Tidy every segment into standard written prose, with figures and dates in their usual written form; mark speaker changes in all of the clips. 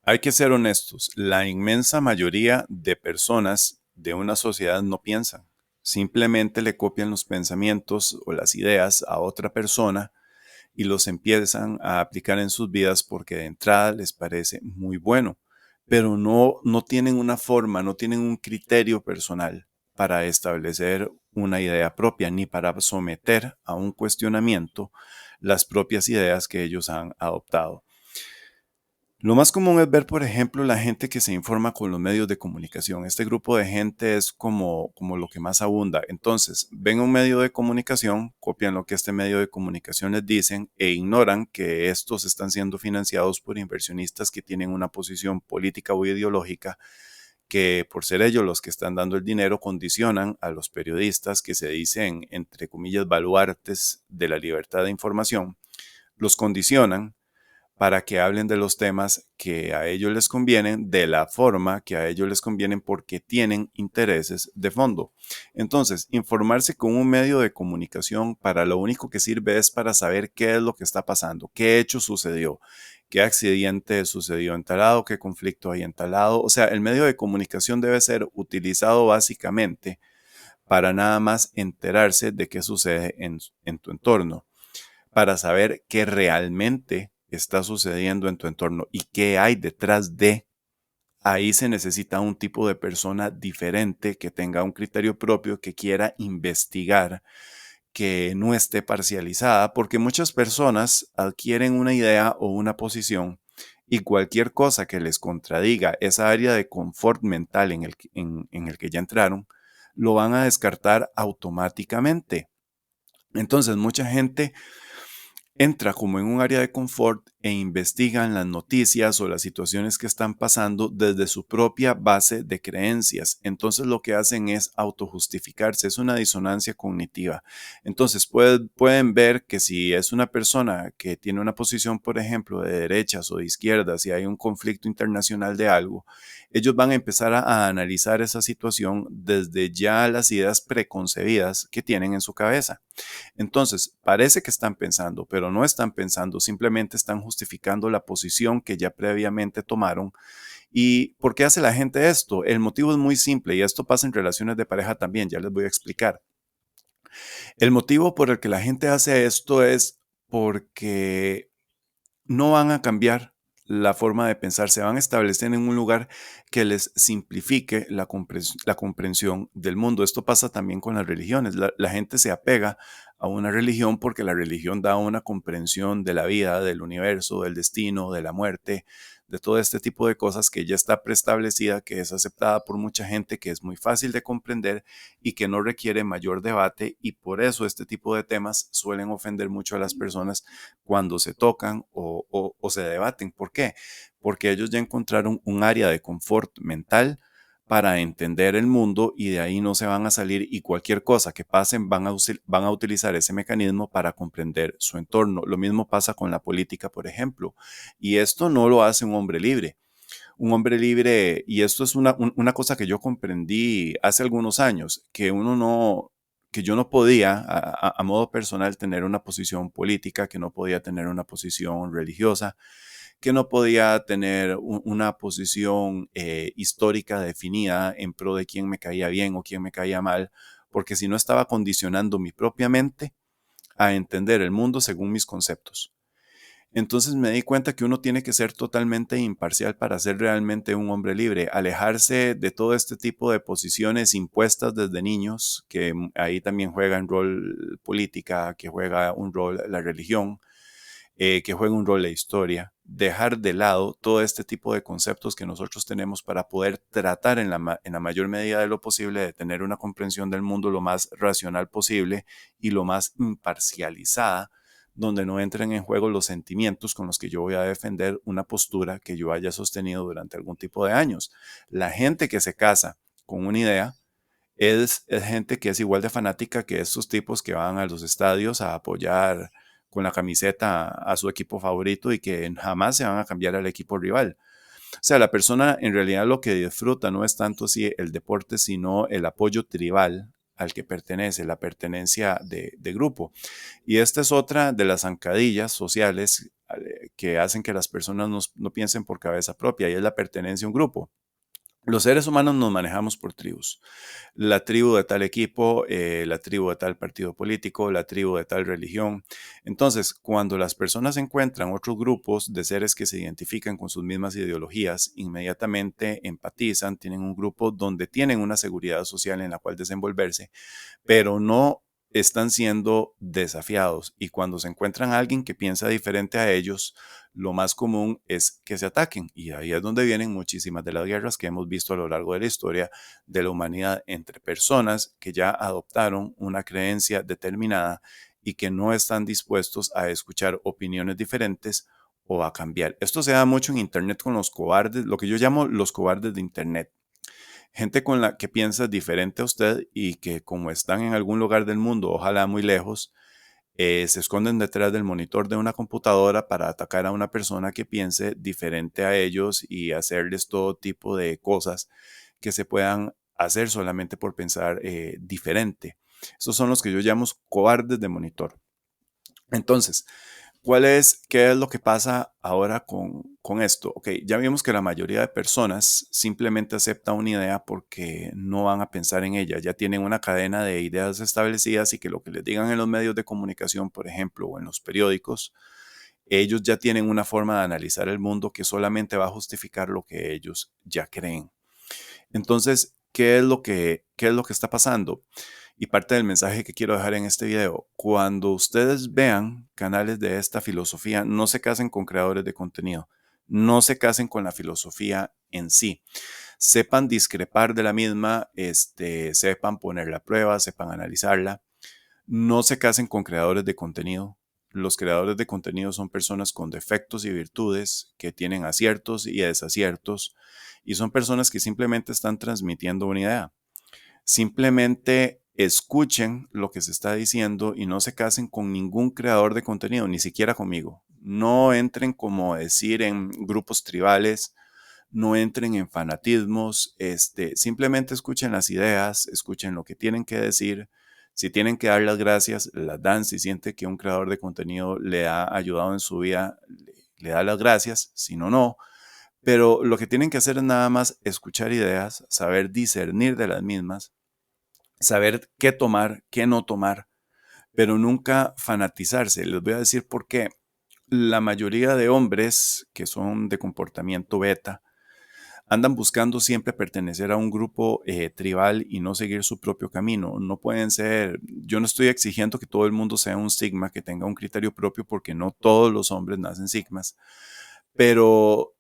Speaker 1: Hay que ser honestos, la inmensa mayoría de personas de una sociedad no piensan, simplemente le copian los pensamientos o las ideas a otra persona y los empiezan a aplicar en sus vidas porque de entrada les parece muy bueno, pero no tienen una forma, no tienen un criterio personal para establecer una idea propia ni para someter a un cuestionamiento las propias ideas que ellos han adoptado. Lo más común es ver, por ejemplo, la gente que se informa con los medios de comunicación. Este grupo de gente es como lo que más abunda. Entonces, ven un medio de comunicación, copian lo que este medio de comunicación les dicen e ignoran que estos están siendo financiados por inversionistas que tienen una posición política o ideológica que, por ser ellos los que están dando el dinero, condicionan a los periodistas que se dicen, entre comillas, baluartes de la libertad de información, los condicionan para que hablen de los temas que a ellos les convienen, de la forma que a ellos les convienen, porque tienen intereses de fondo. Entonces, informarse con un medio de comunicación para lo único que sirve es para saber qué es lo que está pasando, qué hecho sucedió, qué accidente sucedió en tal lado, qué conflicto hay en tal lado. O sea, el medio de comunicación debe ser utilizado básicamente para nada más enterarse de qué sucede en tu entorno, para saber qué realmente está sucediendo en tu entorno y qué hay detrás de. Ahí se necesita un tipo de persona diferente que tenga un criterio propio, que quiera investigar, que no esté parcializada, porque muchas personas adquieren una idea o una posición y cualquier cosa que les contradiga esa área de confort mental en el que ya entraron, lo van a descartar automáticamente. Entonces, mucha gente entra como en un área de confort e investigan las noticias o las situaciones que están pasando desde su propia base de creencias. Entonces lo que hacen es autojustificarse, es una disonancia cognitiva. Entonces pueden ver que si es una persona que tiene una posición, por ejemplo, de derechas o de izquierdas y hay un conflicto internacional de algo, ellos van a empezar a analizar esa situación desde ya las ideas preconcebidas que tienen en su cabeza. Entonces, parece que están pensando, pero no están pensando, simplemente están justificando la posición que ya previamente tomaron. ¿Y por qué hace la gente esto? El motivo es muy simple y esto pasa en relaciones de pareja también, ya les voy a explicar. El motivo por el que la gente hace esto es porque no van a cambiar la forma de pensar, se van a establecer en un lugar que les simplifique la comprensión del mundo. Esto pasa también con las religiones. La gente se apega a una religión porque la religión da una comprensión de la vida, del universo, del destino, de la muerte, de todo este tipo de cosas que ya está preestablecida, que es aceptada por mucha gente, que es muy fácil de comprender y que no requiere mayor debate, y por eso este tipo de temas suelen ofender mucho a las personas cuando se tocan o se debaten. ¿Por qué? Porque ellos ya encontraron un área de confort mental para entender el mundo y de ahí no se van a salir, y cualquier cosa que pasen van a utilizar ese mecanismo para comprender su entorno. Lo mismo pasa con la política, por ejemplo, y esto no lo hace un hombre libre. Un hombre libre, y esto es una cosa que yo comprendí hace algunos años, que yo no podía a modo personal tener una posición política, que no podía tener una posición religiosa, que no podía tener una posición histórica definida en pro de quién me caía bien o quién me caía mal, porque si no estaba condicionando mi propia mente a entender el mundo según mis conceptos. Entonces me di cuenta que uno tiene que ser totalmente imparcial para ser realmente un hombre libre, alejarse de todo este tipo de posiciones impuestas desde niños, que ahí también juega un rol política, que juega un rol la religión, que juega un rol la historia, dejar de lado todo este tipo de conceptos que nosotros tenemos para poder tratar en la mayor medida de lo posible de tener una comprensión del mundo lo más racional posible y lo más imparcializada, donde no entren en juego los sentimientos con los que yo voy a defender una postura que yo haya sostenido durante algún tipo de años. La gente que se casa con una idea es gente que es igual de fanática que estos tipos que van a los estadios a apoyar con la camiseta a su equipo favorito y que jamás se van a cambiar al equipo rival. O sea, la persona en realidad lo que disfruta no es tanto así el deporte, sino el apoyo tribal al que pertenece, la pertenencia de grupo. Y esta es otra de las zancadillas sociales que hacen que las personas no piensen por cabeza propia, y es la pertenencia a un grupo. Los seres humanos nos manejamos por tribus. La tribu de tal equipo, la tribu de tal partido político, la tribu de tal religión. Entonces, cuando las personas encuentran otros grupos de seres que se identifican con sus mismas ideologías, inmediatamente empatizan, tienen un grupo donde tienen una seguridad social en la cual desenvolverse, pero no están siendo desafiados. Y cuando se encuentran a alguien que piensa diferente a ellos, lo más común es que se ataquen. Y ahí es donde vienen muchísimas de las guerras que hemos visto a lo largo de la historia de la humanidad entre personas que ya adoptaron una creencia determinada y que no están dispuestos a escuchar opiniones diferentes o a cambiar. Esto se da mucho en Internet con los cobardes, lo que yo llamo los cobardes de Internet. Gente con la que piensa diferente a usted y que como están en algún lugar del mundo, ojalá muy lejos, se esconden detrás del monitor de una computadora para atacar a una persona que piense diferente a ellos y hacerles todo tipo de cosas que se puedan hacer solamente por pensar diferente. Estos son los que yo llamo cobardes de monitor. Entonces, ¿qué es lo que pasa ahora con esto? Ok, ya vimos que la mayoría de personas simplemente acepta una idea porque no van a pensar en ella, ya tienen una cadena de ideas establecidas y que lo que les digan en los medios de comunicación, por ejemplo, o en los periódicos, ellos ya tienen una forma de analizar el mundo que solamente va a justificar lo que ellos ya creen. Entonces, ¿qué es lo que está pasando? Y parte del mensaje que quiero dejar en este video, cuando ustedes vean canales de esta filosofía, no se casen con creadores de contenido, no se casen con la filosofía en sí. Sepan discrepar de la misma, sepan ponerla a prueba, sepan analizarla. No se casen con creadores de contenido. Los creadores de contenido son personas con defectos y virtudes, que tienen aciertos y desaciertos, y son personas que simplemente están transmitiendo una idea. Simplemente escuchen lo que se está diciendo y no se casen con ningún creador de contenido, ni siquiera conmigo. No entren, como decir, en grupos tribales, no entren en fanatismos, simplemente escuchen las ideas, escuchen lo que tienen que decir. Si tienen que dar las gracias, las dan. Si siente que un creador de contenido le ha ayudado en su vida, le da las gracias. Si no, no. Pero lo que tienen que hacer es nada más escuchar ideas, saber discernir de las mismas, saber qué tomar, qué no tomar, pero nunca fanatizarse. Les voy a decir por qué. La mayoría de hombres que son de comportamiento beta andan buscando siempre pertenecer a un grupo tribal y no seguir su propio camino. No pueden ser, yo no estoy exigiendo que todo el mundo sea un sigma, que tenga un criterio propio, porque no todos los hombres nacen sigmas, pero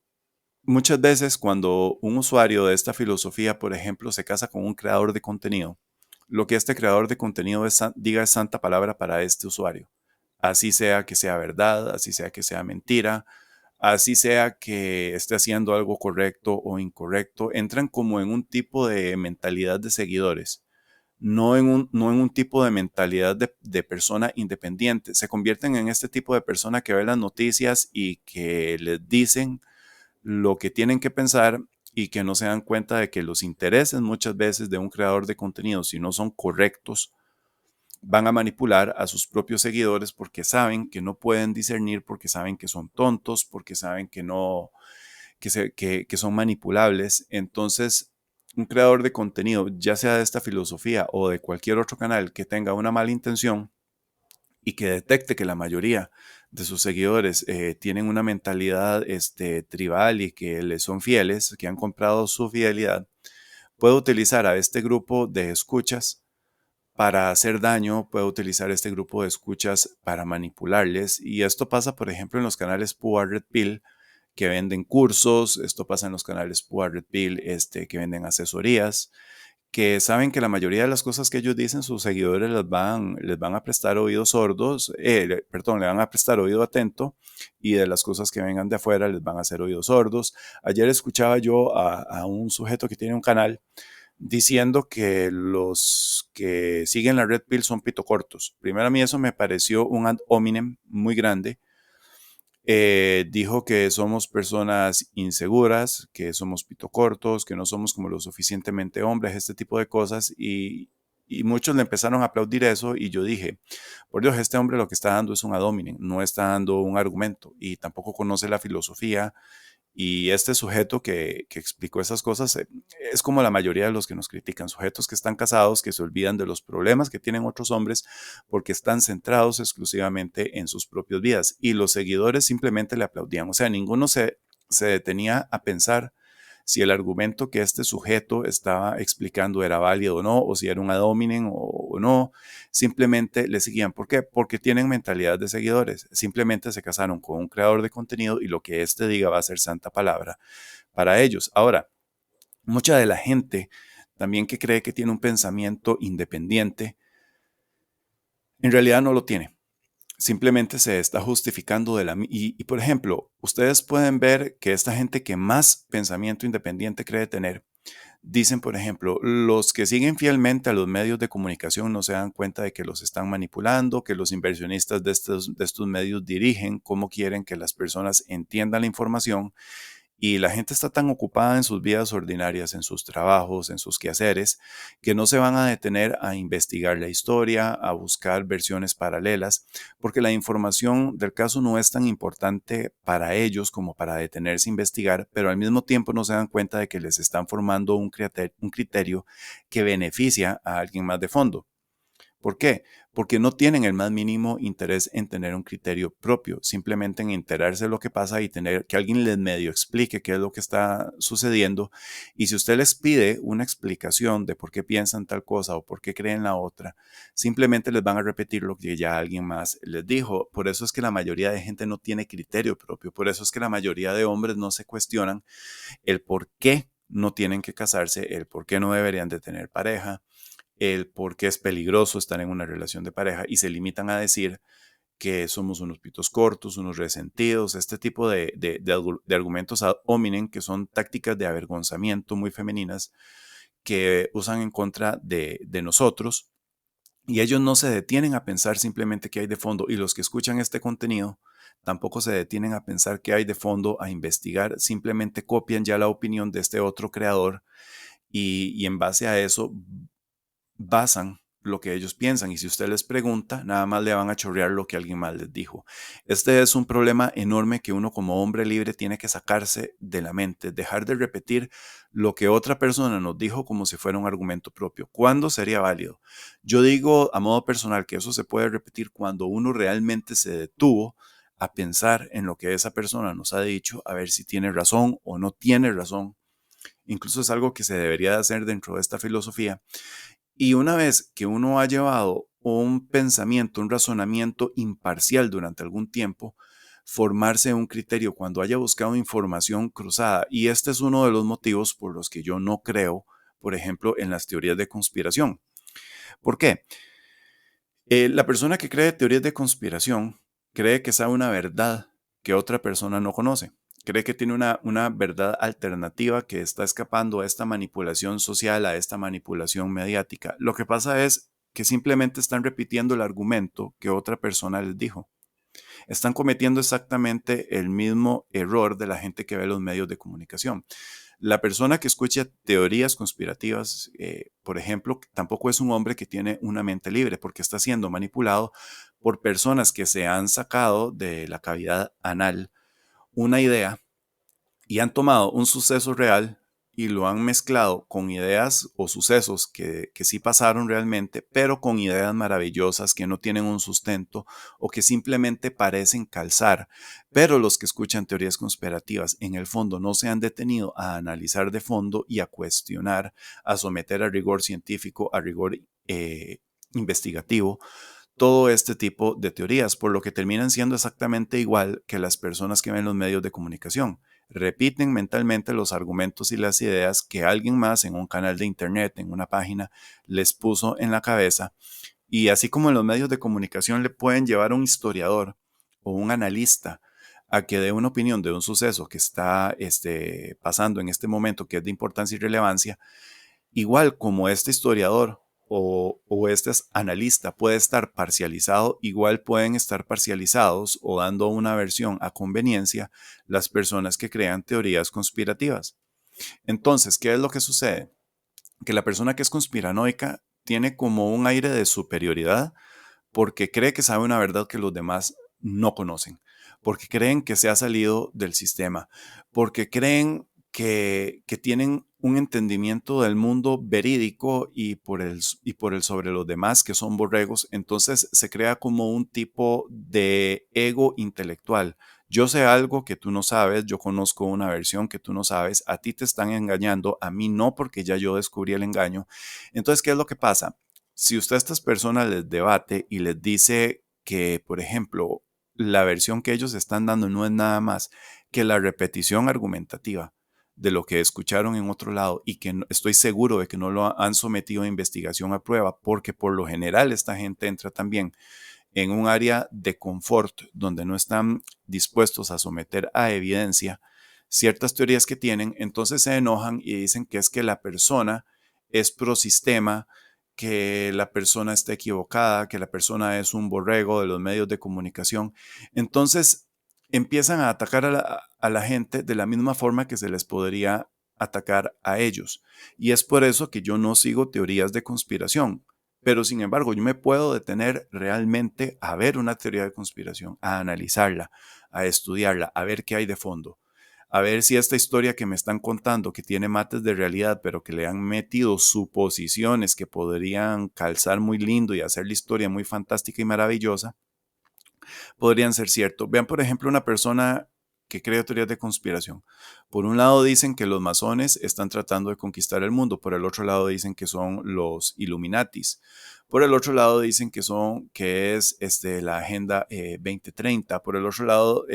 Speaker 1: muchas veces cuando un usuario de esta filosofía, por ejemplo, se casa con un creador de contenido, lo que este creador de contenido diga es santa palabra para este usuario. Así sea verdad, así sea que sea mentira, así sea que esté haciendo algo correcto o incorrecto, entran como en un tipo de mentalidad de seguidores, no en un tipo de mentalidad de persona independiente. Se convierten en este tipo de persona que ve las noticias y que les dicen lo que tienen que pensar, y que no se dan cuenta de que los intereses muchas veces de un creador de contenido, si no son correctos, van a manipular a sus propios seguidores porque saben que no pueden discernir, porque saben que son tontos, porque saben que no, que son manipulables. Entonces, un creador de contenido, ya sea de esta filosofía o de cualquier otro canal que tenga una mala intención y que detecte que la mayoría de sus seguidores tienen una mentalidad tribal y que les son fieles, que han comprado su fidelidad, puede utilizar a este grupo de escuchas para hacer daño, puede utilizar este grupo de escuchas para manipularles. Y esto pasa, por ejemplo, en los canales Pua Red Pill, que venden cursos. Esto pasa en los canales Pua Red Pill, que venden asesorías, que saben que la mayoría de las cosas que ellos dicen, sus seguidores les van a prestar oídos sordos, perdón, le van a prestar oído atento, y de las cosas que vengan de afuera les van a hacer oídos sordos. Ayer escuchaba yo a un sujeto que tiene un canal diciendo que los que siguen la Red Pill son pito cortos. Primero, a mí eso me pareció un ad hominem muy grande. Dijo que somos personas inseguras, que somos pito cortos, que no somos como lo suficientemente hombres, este tipo de cosas. Y Y muchos le empezaron a aplaudir eso y yo dije, por Dios, este hombre lo que está dando es un ad hominem, no está dando un argumento y tampoco conoce la filosofía. Y este sujeto que explicó esas cosas es como la mayoría de los que nos critican, sujetos que están casados, que se olvidan de los problemas que tienen otros hombres porque están centrados exclusivamente en sus propias vidas. Y los seguidores simplemente le aplaudían. O sea, ninguno se detenía a pensar si el argumento que este sujeto estaba explicando era válido o no, o si era un ad hominem o no. Simplemente le seguían. ¿Por qué? Porque tienen mentalidad de seguidores. Simplemente se casaron con un creador de contenido y lo que éste diga va a ser santa palabra para ellos. Ahora, mucha de la gente también que cree que tiene un pensamiento independiente, en realidad no lo tiene. Simplemente se está justificando de por ejemplo, ustedes pueden ver que esta gente que más pensamiento independiente cree tener, dicen, por ejemplo, los que siguen fielmente a los medios de comunicación no se dan cuenta de que los están manipulando, que los inversionistas de estos medios dirigen cómo quieren que las personas entiendan la información y la gente está tan ocupada en sus vidas ordinarias, en sus trabajos, en sus quehaceres, que no se van a detener a investigar la historia, a buscar versiones paralelas, porque la información del caso no es tan importante para ellos como para detenerse a investigar, pero al mismo tiempo no se dan cuenta de que les están formando un criterio que beneficia a alguien más de fondo. ¿Por qué? Porque no tienen el más mínimo interés en tener un criterio propio, simplemente en enterarse de lo que pasa y tener que alguien les medio explique qué es lo que está sucediendo. Y si usted les pide una explicación de por qué piensan tal cosa o por qué creen la otra, simplemente les van a repetir lo que ya alguien más les dijo. Por eso es que la mayoría de gente no tiene criterio propio, por eso es que la mayoría de hombres no se cuestionan el por qué no tienen que casarse, el por qué no deberían de tener pareja, el por qué es peligroso estar en una relación de pareja y se limitan a decir que somos unos pitos cortos, unos resentidos, este tipo de argumentos ad hominem que son tácticas de avergonzamiento muy femeninas que usan en contra de nosotros y ellos no se detienen a pensar simplemente qué hay de fondo y los que escuchan este contenido tampoco se detienen a pensar qué hay de fondo, a investigar, simplemente copian ya la opinión de este otro creador y en base a eso basan lo que ellos piensan y si usted les pregunta, nada más le van a chorrear lo que alguien más les dijo. Este es un problema enorme que uno como hombre libre tiene que sacarse de la mente, dejar de repetir lo que otra persona nos dijo como si fuera un argumento propio. ¿Cuándo sería válido? Yo digo a modo personal que eso se puede repetir cuando uno realmente se detuvo a pensar en lo que esa persona nos ha dicho, a ver si tiene razón o no tiene razón. Incluso es algo que se debería de hacer dentro de esta filosofía y una vez que uno ha llevado un pensamiento, un razonamiento imparcial durante algún tiempo, formarse un criterio cuando haya buscado información cruzada. Y este es uno de los motivos por los que yo no creo, por ejemplo, en las teorías de conspiración. ¿Por qué? La persona que cree teorías de conspiración cree que sabe una verdad que otra persona no conoce. Cree que tiene una verdad alternativa que está escapando a esta manipulación social, a esta manipulación mediática. Lo que pasa es que simplemente están repitiendo el argumento que otra persona les dijo. Están cometiendo exactamente el mismo error de la gente que ve los medios de comunicación. La persona que escucha teorías conspirativas, por ejemplo, tampoco es un hombre que tiene una mente libre porque está siendo manipulado por personas que se han sacado de la cavidad anal una idea y han tomado un suceso real y lo han mezclado con ideas o sucesos que sí pasaron realmente, pero con ideas maravillosas que no tienen un sustento o que simplemente parecen calzar. Pero los que escuchan teorías conspirativas en el fondo no se han detenido a analizar de fondo y a cuestionar, a someter a rigor científico, a rigor investigativo todo este tipo de teorías, por lo que terminan siendo exactamente igual que las personas que ven los medios de comunicación. Repiten mentalmente los argumentos y las ideas que alguien más en un canal de internet, en una página, les puso en la cabeza. Y así como en los medios de comunicación le pueden llevar a un historiador o un analista a que dé una opinión de un suceso que está pasando en este momento, que es de importancia y relevancia, igual como este historiador o este analista puede estar parcializado, igual pueden estar parcializados o dando una versión a conveniencia las personas que crean teorías conspirativas. Entonces, ¿qué es lo que sucede? Que la persona que es conspiranoica tiene como un aire de superioridad porque cree que sabe una verdad que los demás no conocen, porque creen que se ha salido del sistema, porque creen que tienen un entendimiento del mundo verídico y por el sobre los demás que son borregos, entonces se crea como un tipo de ego intelectual. Yo sé algo que tú no sabes, yo conozco una versión que tú no sabes, a ti te están engañando, a mí no, porque ya yo descubrí el engaño. Entonces, ¿qué es lo que pasa? Si usted a estas personas les debate y les dice que, por ejemplo, la versión que ellos están dando no es nada más que la repetición argumentativa de lo que escucharon en otro lado y que estoy seguro de que no lo han sometido a investigación a prueba, porque por lo general esta gente entra también en un área de confort donde no están dispuestos a someter a evidencia ciertas teorías que tienen, entonces se enojan y dicen que es que la persona es pro sistema, que la persona está equivocada, que la persona es un borrego de los medios de comunicación. Entonces empiezan a atacar a la gente de la misma forma que se les podría atacar a ellos. Y es por eso que yo no sigo teorías de conspiración. Pero sin embargo, yo me puedo detener realmente a ver una teoría de conspiración, a analizarla, a estudiarla, a ver qué hay de fondo, a ver si esta historia que me están contando, que tiene mates de realidad, pero que le han metido suposiciones que podrían calzar muy lindo y hacer la historia muy fantástica y maravillosa, podrían ser ciertos. Vean, por ejemplo, una persona que crea teorías de conspiración. Por un lado dicen que los masones están tratando de conquistar el mundo, por el otro lado dicen que son los Illuminatis, por el otro lado dicen que es la Agenda 2030, por el otro lado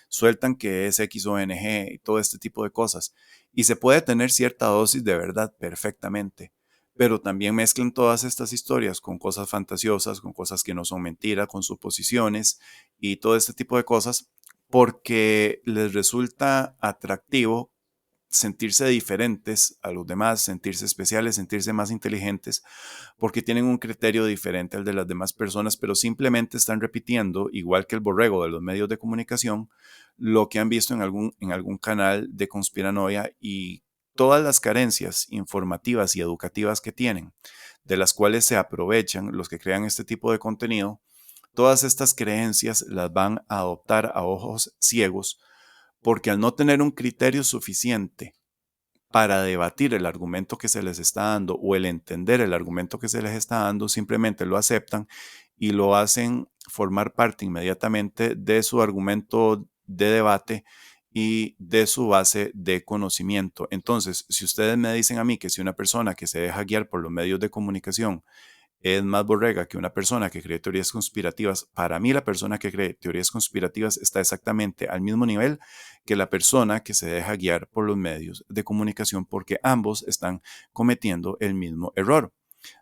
Speaker 1: sueltan que es XONG y todo este tipo de cosas. Y se puede tener cierta dosis de verdad perfectamente, pero también mezclan todas estas historias con cosas fantasiosas, con cosas que no son mentiras, con suposiciones y todo este tipo de cosas, porque les resulta atractivo sentirse diferentes a los demás, sentirse especiales, sentirse más inteligentes, porque tienen un criterio diferente al de las demás personas, pero simplemente están repitiendo, igual que el borrego de los medios de comunicación, lo que han visto en algún canal de conspiranoia y todas las carencias informativas y educativas que tienen, de las cuales se aprovechan los que crean este tipo de contenido, todas estas creencias las van a adoptar a ojos ciegos, porque al no tener un criterio suficiente para debatir el argumento que se les está dando o el entender el argumento que se les está dando, simplemente lo aceptan y lo hacen formar parte inmediatamente de su argumento de debate y de su base de conocimiento. Entonces, si ustedes me dicen a mí que si una persona que se deja guiar por los medios de comunicación es más borrega que una persona que cree teorías conspirativas, para mí la persona que cree teorías conspirativas está exactamente al mismo nivel que la persona que se deja guiar por los medios de comunicación, porque ambos están cometiendo el mismo error.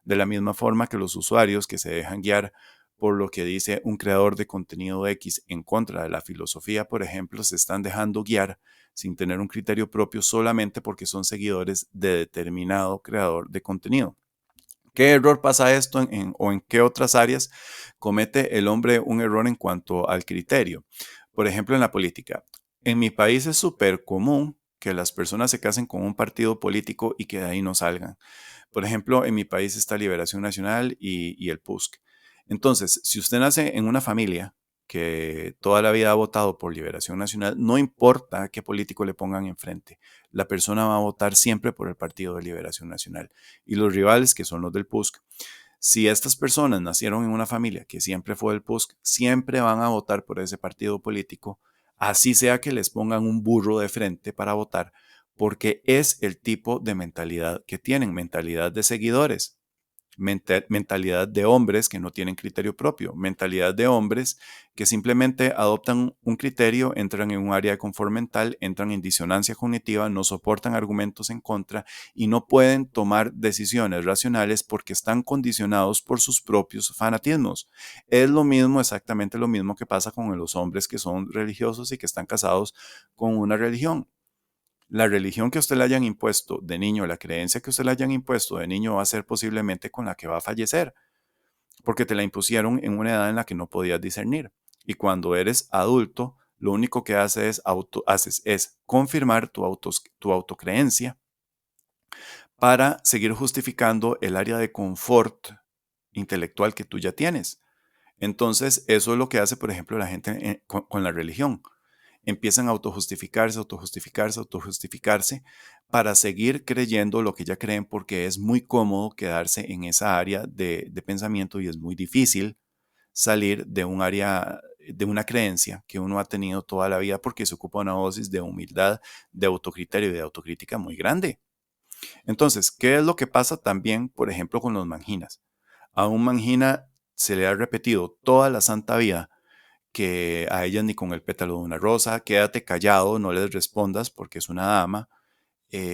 Speaker 1: De la misma forma que los usuarios que se dejan guiar por lo que dice un creador de contenido X en contra de la filosofía, por ejemplo, se están dejando guiar sin tener un criterio propio solamente porque son seguidores de determinado creador de contenido. ¿Qué error pasa esto o en qué otras áreas comete el hombre un error en cuanto al criterio? Por ejemplo, en la política. En mi país es súper común que las personas se casen con un partido político y que de ahí no salgan. Por ejemplo, en mi país está Liberación Nacional y el PUSC. Entonces, si usted nace en una familia que toda la vida ha votado por Liberación Nacional, no importa qué político le pongan enfrente, la persona va a votar siempre por el Partido de Liberación Nacional. Y los rivales, que son los del PUSC, si estas personas nacieron en una familia que siempre fue del PUSC, siempre van a votar por ese partido político, así sea que les pongan un burro de frente para votar, porque es el tipo de mentalidad que tienen, mentalidad de seguidores, mentalidad de hombres que no tienen criterio propio, mentalidad de hombres que simplemente adoptan un criterio, entran en un área de confort mental, entran en disonancia cognitiva, no soportan argumentos en contra y no pueden tomar decisiones racionales porque están condicionados por sus propios fanatismos. Es lo mismo, exactamente lo mismo que pasa con los hombres que son religiosos y que están casados con una religión. La religión que usted le hayan impuesto de niño, la creencia que usted le hayan impuesto de niño va a ser posiblemente con la que va a fallecer, porque te la impusieron en una edad en la que no podías discernir. Y cuando eres adulto, lo único que haces es confirmar tu autocreencia para seguir justificando el área de confort intelectual que tú ya tienes. Entonces, eso es lo que hace, por ejemplo, la gente con la religión. Empiezan a autojustificarse, autojustificarse, autojustificarse para seguir creyendo lo que ya creen porque es muy cómodo quedarse en esa área de pensamiento y es muy difícil salir de un área, de una creencia que uno ha tenido toda la vida porque se ocupa una dosis de humildad, de autocriterio y de autocrítica muy grande. Entonces, ¿qué es lo que pasa también, por ejemplo, con los manginas? A un mangina se le ha repetido toda la santa vida que a ella ni con el pétalo de una rosa, quédate callado, no les respondas porque es una dama,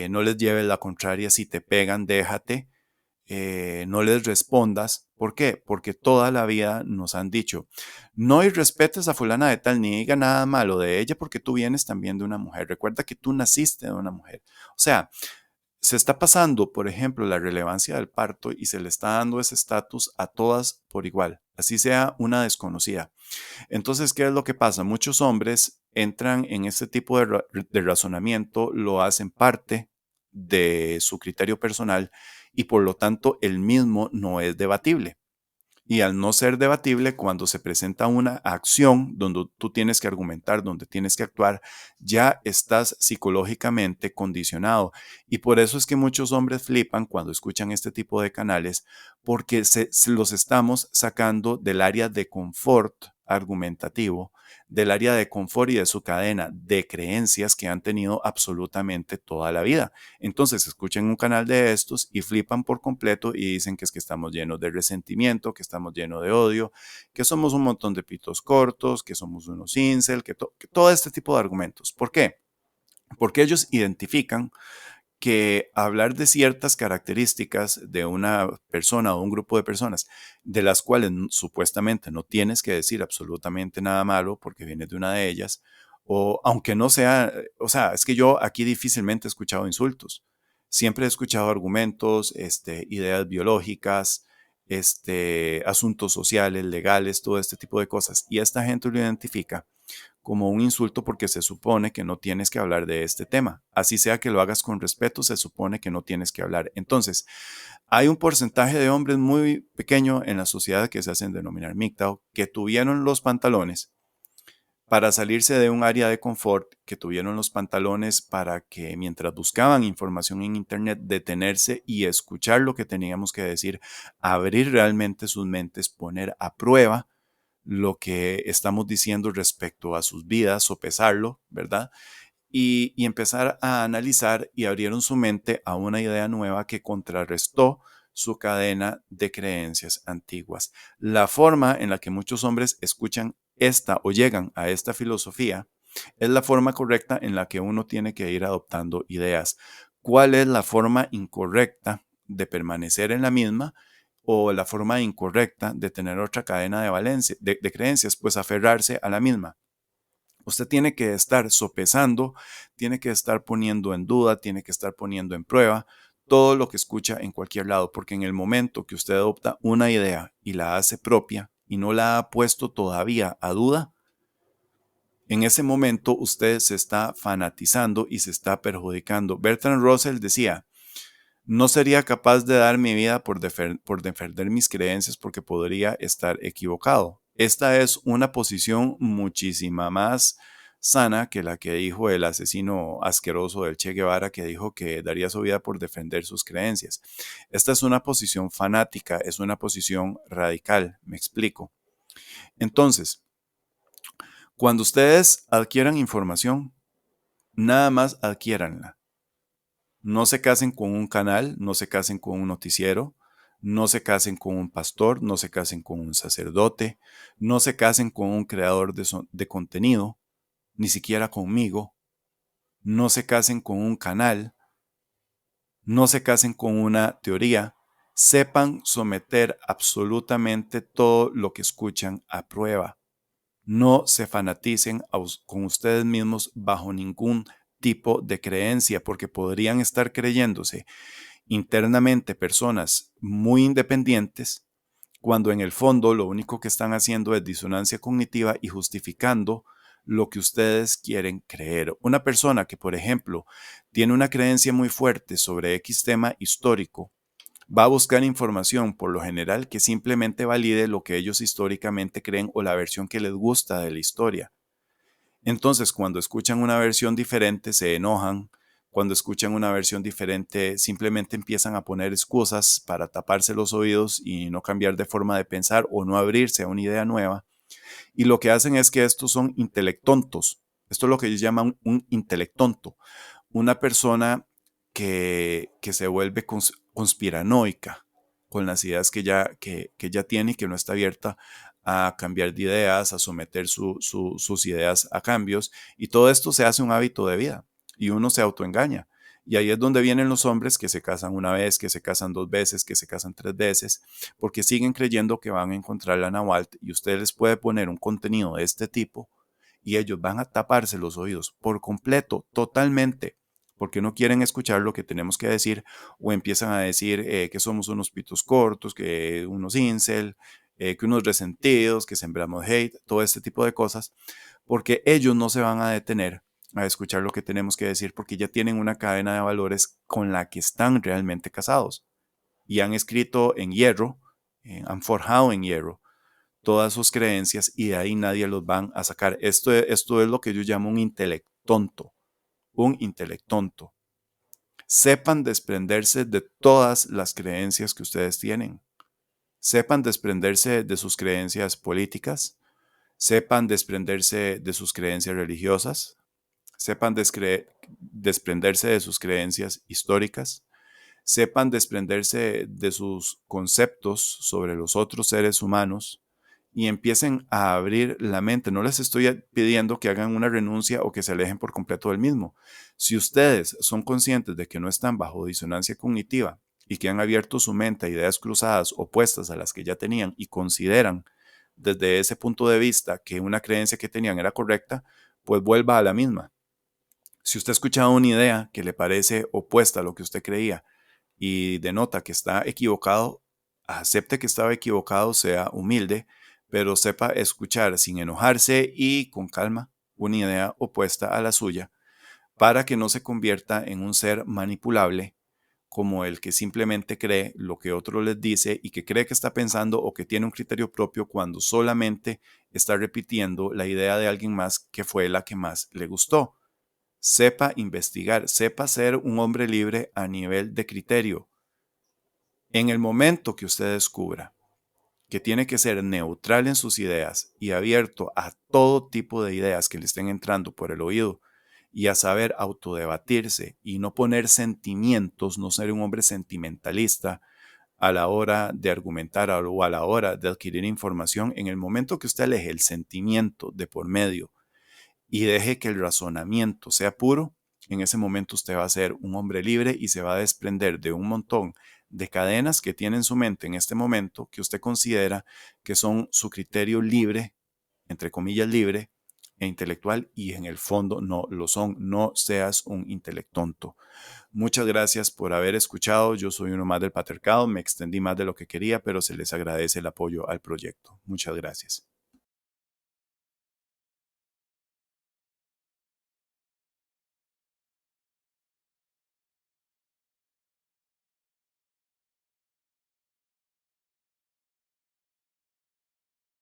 Speaker 1: no les lleves la contraria, si te pegan, déjate, no les respondas. ¿Por qué? Porque toda la vida nos han dicho, no irrespetes a fulana de tal, ni diga nada malo de ella porque tú vienes también de una mujer. Recuerda que tú naciste de una mujer. O sea, se está pasando, por ejemplo, la relevancia del parto y se le está dando ese estatus a todas por igual, así sea una desconocida. Entonces, ¿qué es lo que pasa? Muchos hombres entran en este tipo de razonamiento, lo hacen parte de su criterio personal y por lo tanto el mismo no es debatible. Y al no ser debatible, cuando se presenta una acción donde tú tienes que argumentar, donde tienes que actuar, ya estás psicológicamente condicionado. Y por eso es que muchos hombres flipan cuando escuchan este tipo de canales, porque se los estamos sacando del área de confort argumentativo, del área de confort y de su cadena de creencias que han tenido absolutamente toda la vida. Entonces escuchan un canal de estos y flipan por completo y dicen que es que estamos llenos de resentimiento, que estamos llenos de odio, que somos un montón de pitos cortos, que somos unos incel, que todo este tipo de argumentos. ¿Por qué? Porque ellos identifican que hablar de ciertas características de una persona o un grupo de personas, de las cuales supuestamente no tienes que decir absolutamente nada malo porque vienes de una de ellas, o aunque no sea, o sea, es que yo aquí difícilmente he escuchado insultos, siempre he escuchado argumentos, ideas biológicas, asuntos sociales, legales, todo este tipo de cosas, y esta gente lo identifica como un insulto porque se supone que no tienes que hablar de este tema. Así sea que lo hagas con respeto, se supone que no tienes que hablar. Entonces, hay un porcentaje de hombres muy pequeño en la sociedad que se hacen denominar MGTOW, que tuvieron los pantalones para salirse de un área de confort, que tuvieron los pantalones para que mientras buscaban información en Internet, detenerse y escuchar lo que teníamos que decir, abrir realmente sus mentes, poner a prueba lo que estamos diciendo respecto a sus vidas, sopesarlo, ¿verdad? Y empezar a analizar y abrieron su mente a una idea nueva que contrarrestó su cadena de creencias antiguas. La forma en la que muchos hombres escuchan esta o llegan a esta filosofía es la forma correcta en la que uno tiene que ir adoptando ideas. ¿Cuál es la forma incorrecta de permanecer en la misma o la forma incorrecta de tener otra cadena de creencias? Pues aferrarse a la misma. Usted tiene que estar sopesando, tiene que estar poniendo en duda, tiene que estar poniendo en prueba todo lo que escucha en cualquier lado, porque en el momento que usted adopta una idea y la hace propia y no la ha puesto todavía a duda, en ese momento usted se está fanatizando y se está perjudicando. Bertrand Russell decía, no sería capaz de dar mi vida por defender mis creencias porque podría estar equivocado. Esta es una posición muchísima más sana que la que dijo el asesino asqueroso del Che Guevara, que dijo que daría su vida por defender sus creencias. Esta es una posición fanática, es una posición radical, me explico. Entonces, cuando ustedes adquieran información, nada más adquiéranla. No se casen con un canal, no se casen con un noticiero, no se casen con un pastor, no se casen con un sacerdote, no se casen con un creador de contenido, ni siquiera conmigo, no se casen con un canal, no se casen con una teoría. Sepan someter absolutamente todo lo que escuchan a prueba. No se fanaticen con ustedes mismos bajo ningún tipo de creencia, porque podrían estar creyéndose internamente personas muy independientes, cuando en el fondo lo único que están haciendo es disonancia cognitiva y justificando lo que ustedes quieren creer. Una persona que, por ejemplo, tiene una creencia muy fuerte sobre X tema histórico, va a buscar información, por lo general, que simplemente valide lo que ellos históricamente creen o la versión que les gusta de la historia. Entonces, cuando escuchan una versión diferente, se enojan. Cuando escuchan una versión diferente, simplemente empiezan a poner excusas para taparse los oídos y no cambiar de forma de pensar o no abrirse a una idea nueva. Y lo que hacen es que estos son intelectontos. Esto es lo que ellos llaman un intelectonto. Una persona que se vuelve conspiranoica con las ideas que ya tiene y que no está abierta a cambiar de ideas, a someter sus ideas a cambios. Y todo esto se hace un hábito de vida y uno se autoengaña. Y ahí es donde vienen los hombres que se casan una vez, que se casan dos veces, que se casan tres veces, porque siguen creyendo que van a encontrar la Nahualt y usted les puede poner un contenido de este tipo y ellos van a taparse los oídos por completo, totalmente, porque no quieren escuchar lo que tenemos que decir o empiezan a decir que somos unos pitos cortos, que unos incel, que unos resentidos, que sembramos hate, todo este tipo de cosas, porque ellos no se van a detener a escuchar lo que tenemos que decir porque ya tienen una cadena de valores con la que están realmente casados y han escrito en hierro, han forjado en hierro todas sus creencias y de ahí nadie los van a sacar. Esto es lo que yo llamo un intelectonto, un intelectonto. Sepan desprenderse de todas las creencias que ustedes tienen. Sepan desprenderse de sus creencias políticas, sepan desprenderse de sus creencias religiosas, sepan desprenderse de sus creencias históricas, sepan desprenderse de sus conceptos sobre los otros seres humanos y empiecen a abrir la mente. No les estoy pidiendo que hagan una renuncia o que se alejen por completo del mismo. Si ustedes son conscientes de que no están bajo disonancia cognitiva y que han abierto su mente a ideas cruzadas opuestas a las que ya tenían y consideran desde ese punto de vista que una creencia que tenían era correcta, pues vuelva a la misma. Si usted ha escuchado una idea que le parece opuesta a lo que usted creía y denota que está equivocado, acepte que estaba equivocado, sea humilde, pero sepa escuchar sin enojarse y con calma una idea opuesta a la suya para que no se convierta en un ser manipulable como el que simplemente cree lo que otro les dice y que cree que está pensando o que tiene un criterio propio cuando solamente está repitiendo la idea de alguien más que fue la que más le gustó. Sepa investigar, sepa ser un hombre libre a nivel de criterio. En el momento que usted descubra que tiene que ser neutral en sus ideas y abierto a todo tipo de ideas que le estén entrando por el oído y a saber autodebatirse y no poner sentimientos, no ser un hombre sentimentalista a la hora de argumentar o a la hora de adquirir información, en el momento que usted aleje el sentimiento de por medio y deje que el razonamiento sea puro, en ese momento usted va a ser un hombre libre y se va a desprender de un montón de cadenas que tiene en su mente en este momento que usted considera que son su criterio libre, entre comillas libre e intelectual y en el fondo no lo son. No seas un intelectonto. Muchas gracias por haber escuchado. Yo soy uno más del patriarcado. Me extendí más de lo que quería, pero se les agradece el apoyo al proyecto. Muchas gracias.